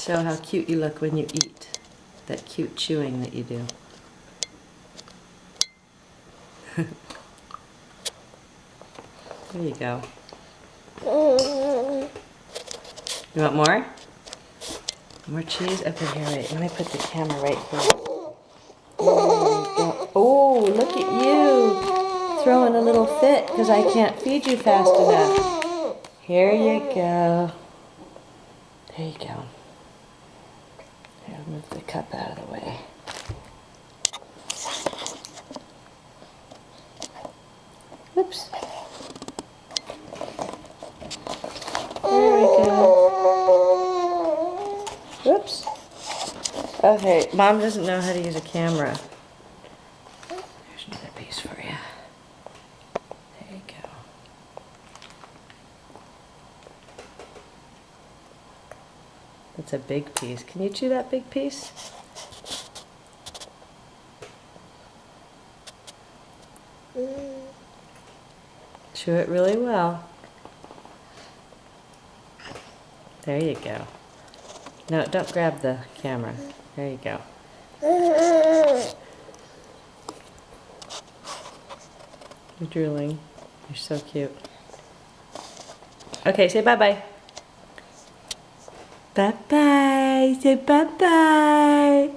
show how cute you look when you eat. That cute chewing that you do. There you go. You want more? More cheese? Okay, here, wait. Let me put the camera right here. Oh, look at you. Throwing a little fit because I can't feed you fast enough. Here you go. There you go. Here, I'll move the cup out of the way. Oops. There we go. Whoops. Okay, Mom doesn't know how to use a camera. Here's another piece for you. There you go. That's a big piece. Can you chew that big piece? Chew it really well. There you go. No, don't grab the camera. There you go. You're drooling. You're so cute. Okay, say bye-bye. Bye-bye. Say bye-bye.